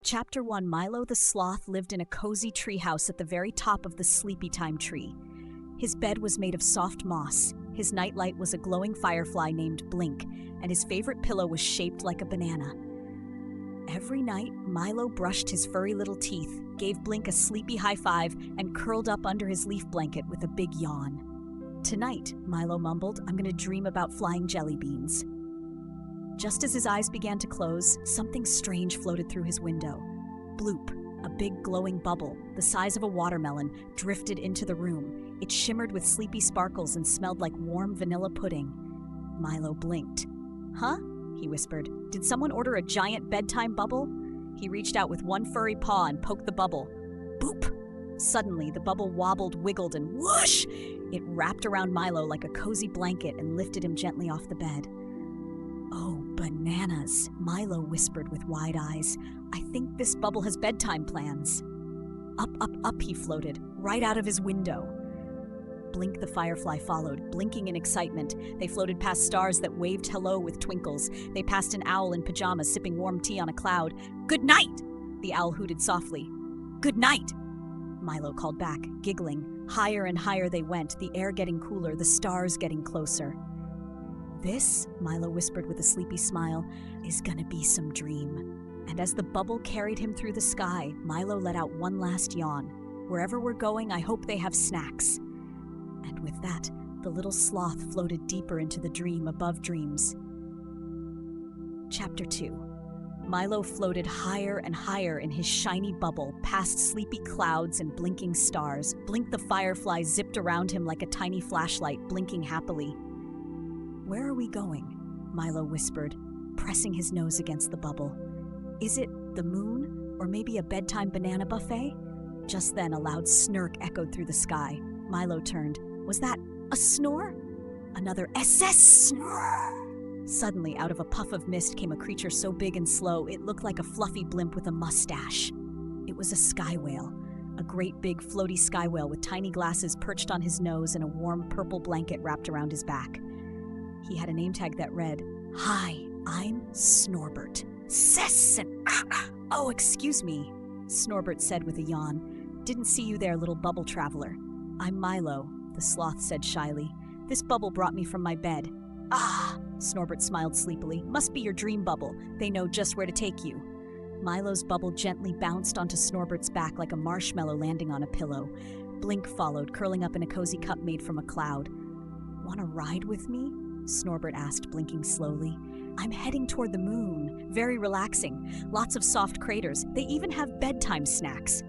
Chapter 1. Milo the sloth lived in a cozy treehouse at the very top of the sleepy time tree. His bed was made of soft moss, his nightlight was a glowing firefly named Blink, and his favorite pillow was shaped like a banana. Every night, Milo brushed his furry little teeth, gave Blink a sleepy high five, and curled up under his leaf blanket with a big yawn. "Tonight," Milo mumbled, "I'm gonna dream about flying jelly beans." Just as his eyes began to close, something strange floated through his window. Bloop, a big glowing bubble, the size of a watermelon, drifted into the room. It shimmered with sleepy sparkles and smelled like warm vanilla pudding. Milo blinked. "Huh?" he whispered. "Did someone order a giant bedtime bubble?" He reached out with one furry paw and poked the bubble. Boop! Suddenly, the bubble wobbled, wiggled, and whoosh! It wrapped around Milo like a cozy blanket and lifted him gently off the bed. "Oh, bananas," Milo whispered with wide eyes. "I think this bubble has bedtime plans." Up, up, up he floated, right out of his window. Blink the firefly followed, blinking in excitement. They floated past stars that waved hello with twinkles. They passed an owl in pajamas sipping warm tea on a cloud. "Good night!" the owl hooted softly. "Good night!" Milo called back, giggling. Higher and higher they went, the air getting cooler, the stars getting closer. "This," Milo whispered with a sleepy smile, "is gonna be some dream." And as the bubble carried him through the sky, Milo let out one last yawn. "Wherever we're going, I hope they have snacks." And with that, the little sloth floated deeper into the dream above dreams. Chapter 2. Milo floated higher and higher in his shiny bubble, past sleepy clouds and blinking stars. Blink the firefly zipped around him like a tiny flashlight, blinking happily. "Where are we going?" Milo whispered, pressing his nose against the bubble. "Is it the moon, or maybe a bedtime banana buffet?" Just then a loud snirk echoed through the sky. Milo turned. Was that a snore? Another SS snore! Suddenly, out of a puff of mist came a creature so big and slow it looked like a fluffy blimp with a mustache. It was a skywhale, a great big floaty skywhale with tiny glasses perched on his nose and a warm purple blanket wrapped around his back. He had a name tag that read, "Hi, I'm Snorbert." "Sess and oh, excuse me," Snorbert said with a yawn. "Didn't see you there, little bubble traveler." "I'm Milo," the sloth said shyly. "This bubble brought me from my bed." "Ah," Snorbert smiled sleepily. "Must be your dream bubble. They know just where to take you." Milo's bubble gently bounced onto Snorbert's back like a marshmallow landing on a pillow. Blink followed, curling up in a cozy cup made from a cloud. "Want to ride with me?" Snorbert asked, blinking slowly. "I'm heading toward the moon. Very relaxing. Lots of soft craters. They even have bedtime snacks."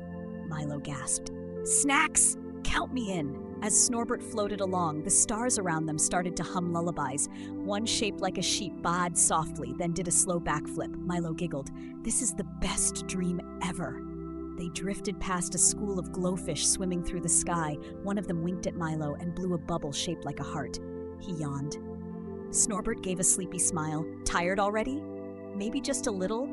Milo gasped. "Snacks? Count me in." As Snorbert floated along, the stars around them started to hum lullabies. One shaped like a sheep baaed softly, then did a slow backflip. Milo giggled. "This is the best dream ever." They drifted past a school of glowfish swimming through the sky. One of them winked at Milo and blew a bubble shaped like a heart. He yawned. Snorbert gave a sleepy smile. "Tired already?" "Maybe just a little,"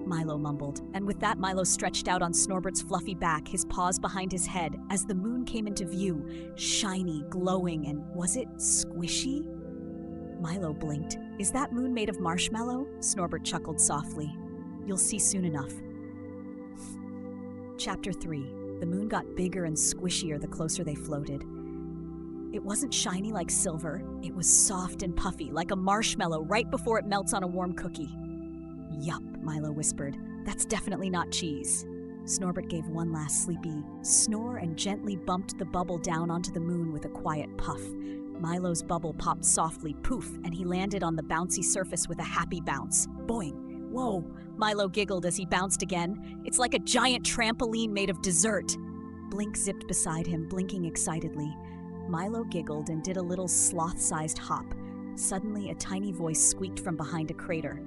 Milo mumbled. And with that, Milo stretched out on Snorbert's fluffy back, his paws behind his head, as the moon came into view, shiny, glowing, and was it squishy? Milo blinked. "Is that moon made of marshmallow?" Snorbert chuckled softly. "You'll see soon enough." Chapter 3. The moon got bigger and squishier the closer they floated. It wasn't shiny like silver. It was soft and puffy, like a marshmallow right before it melts on a warm cookie. "Yup," Milo whispered. "That's definitely not cheese." Snorbert gave one last sleepy snore and gently bumped the bubble down onto the moon with a quiet puff. Milo's bubble popped softly, poof, and he landed on the bouncy surface with a happy bounce. Boing! "Whoa!" Milo giggled as he bounced again. "It's like a giant trampoline made of dessert." Blink zipped beside him, blinking excitedly. Milo giggled and did a little sloth-sized hop. Suddenly, a tiny voice squeaked from behind a crater.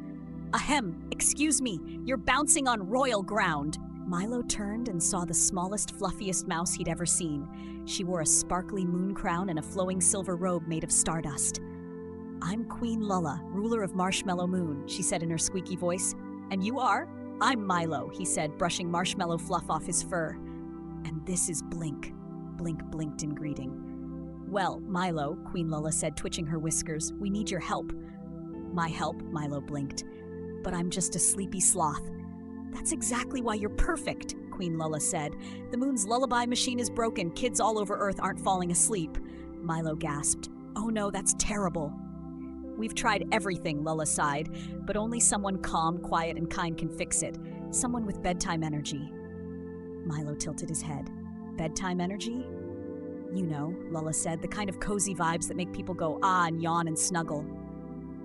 "Ahem, excuse me, you're bouncing on royal ground." Milo turned and saw the smallest, fluffiest mouse he'd ever seen. She wore a sparkly moon crown and a flowing silver robe made of stardust. "I'm Queen Lulla, ruler of Marshmallow Moon," she said in her squeaky voice. "And you are?" "I'm Milo," he said, brushing marshmallow fluff off his fur. "And this is Blink." Blink blinked in greeting. "Well, Milo," Queen Lulla said, twitching her whiskers, "we need your help." "My help?" Milo blinked. "But I'm just a sleepy sloth." That's exactly why you're perfect, Queen Lulla said. The moon's lullaby machine is broken. Kids all over Earth aren't falling asleep. Milo gasped. Oh no, that's terrible. We've tried everything, Lulla sighed, but only someone calm, quiet, and kind can fix it. Someone with bedtime energy. Milo tilted his head. Bedtime energy? You know, Lulla said, the kind of cozy vibes that make people go ah and yawn and snuggle.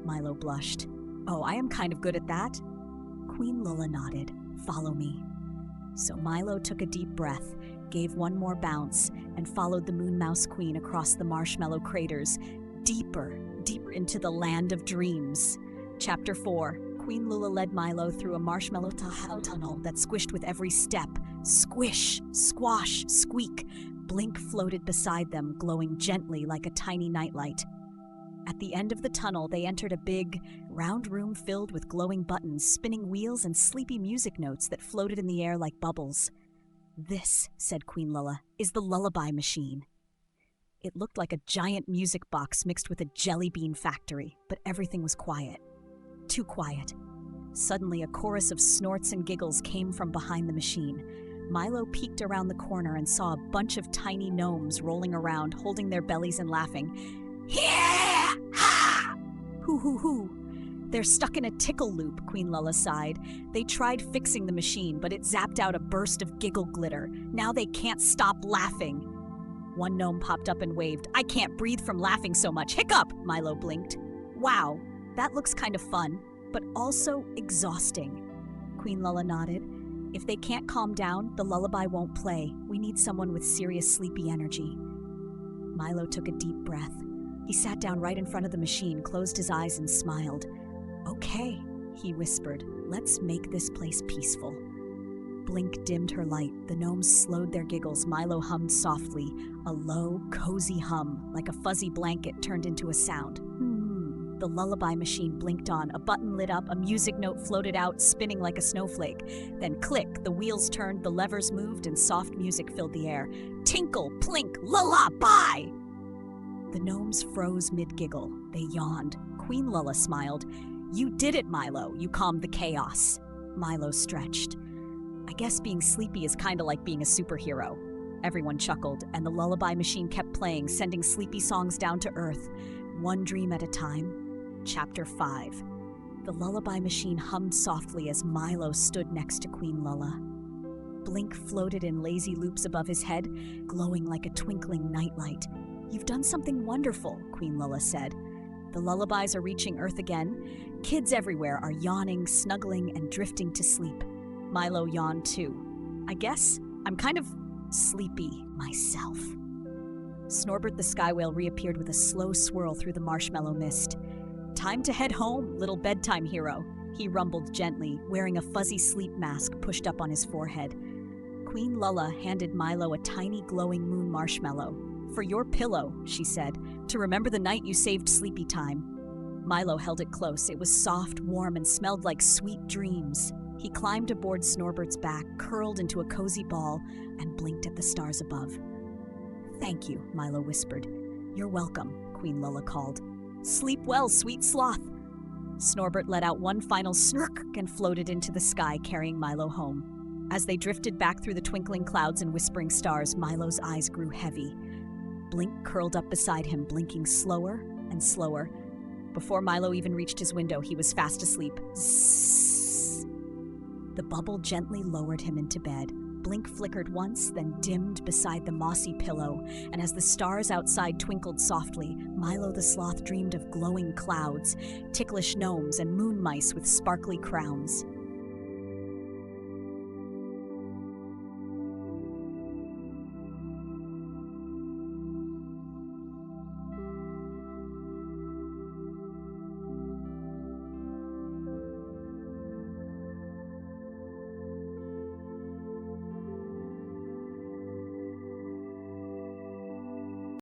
Milo blushed. Oh, I am kind of good at that. Queen Lulla nodded. Follow me. So Milo took a deep breath, gave one more bounce, and followed the Moon Mouse Queen across the marshmallow craters, deeper into the land of dreams. Chapter 4. Queen Lulla led Milo through a marshmallow tunnel that squished with every step. Squish, squash, squeak. Blink floated beside them, glowing gently like a tiny nightlight. At the end of the tunnel, they entered a big, round room filled with glowing buttons, spinning wheels, and sleepy music notes that floated in the air like bubbles. This, said Queen Lulla, is the lullaby machine. It looked like a giant music box mixed with a jelly bean factory, but everything was quiet. Too quiet. Suddenly, a chorus of snorts and giggles came from behind the machine. Milo peeked around the corner and saw a bunch of tiny gnomes rolling around, holding their bellies and laughing. Yeah! Ha! Hoo hoo hoo. They're stuck in a tickle loop, Queen Lulla sighed. They tried fixing the machine, but it zapped out a burst of giggle glitter. Now they can't stop laughing. One gnome popped up and waved. I can't breathe from laughing so much. Hiccup! Milo blinked. Wow, that looks kind of fun, but also exhausting. Queen Lulla nodded. If they can't calm down, the lullaby won't play. We need someone with serious sleepy energy. Milo took a deep breath. He sat down right in front of the machine, closed his eyes, and smiled. Okay, he whispered. Let's make this place peaceful. Blink dimmed her light. The gnomes slowed their giggles. Milo hummed softly, a low, cozy hum, like a fuzzy blanket turned into a sound. The lullaby machine blinked on. A button lit up, a music note floated out, spinning like a snowflake. Then click, the wheels turned, the levers moved, and soft music filled the air. Tinkle, plink, lullaby! The gnomes froze mid-giggle. They yawned. Queen Lulla smiled. You did it, Milo. You calmed the chaos. Milo stretched. I guess being sleepy is kinda like being a superhero. Everyone chuckled, and the lullaby machine kept playing, sending sleepy songs down to earth, one dream at a time. Chapter 5. The lullaby machine hummed softly as Milo stood next to Queen Lulla. Blink floated in lazy loops above his head, glowing like a twinkling nightlight. You've done something wonderful, Queen Lulla said. The lullabies are reaching Earth again. Kids everywhere are yawning, snuggling, and drifting to sleep. Milo yawned too. I guess I'm kind of sleepy myself. Snorbert the skywhale reappeared with a slow swirl through the marshmallow mist. Time to head home, little bedtime hero, he rumbled gently, wearing a fuzzy sleep mask pushed up on his forehead. Queen Lulla handed Milo a tiny glowing moon marshmallow. For your pillow, she said, to remember the night you saved sleepy time. Milo held it close. It was soft, warm, and smelled like sweet dreams. He climbed aboard Snorbert's back, curled into a cozy ball, and blinked at the stars above. Thank you, Milo whispered. You're welcome, Queen Lulla called. Sleep well, sweet sloth. Snorbert let out one final snurk and floated into the sky, carrying Milo home. As they drifted back through the twinkling clouds and whispering stars, Milo's eyes grew heavy. Blink curled up beside him, blinking slower and slower. Before Milo even reached his window, he was fast asleep. Zzz. The bubble gently lowered him into bed. Blink flickered once, then dimmed beside the mossy pillow, and as the stars outside twinkled softly, Milo the sloth dreamed of glowing clouds, ticklish gnomes, and moon mice with sparkly crowns.